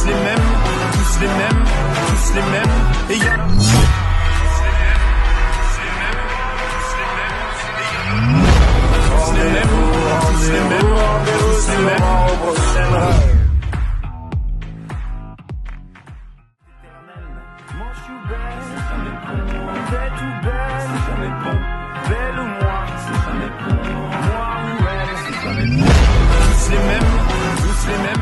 tous les mêmes, tous les mêmes, tous les mêmes, et y a tous les mêmes, tous les mêmes, tous les mêmes, Mon chou belle, c'est jamais bon. T'es tout belle, c'est jamais bon. Belle ou moi, c'est jamais bon. Moi ou elle, c'est jamais bon. Tous les mêmes, tous les mêmes.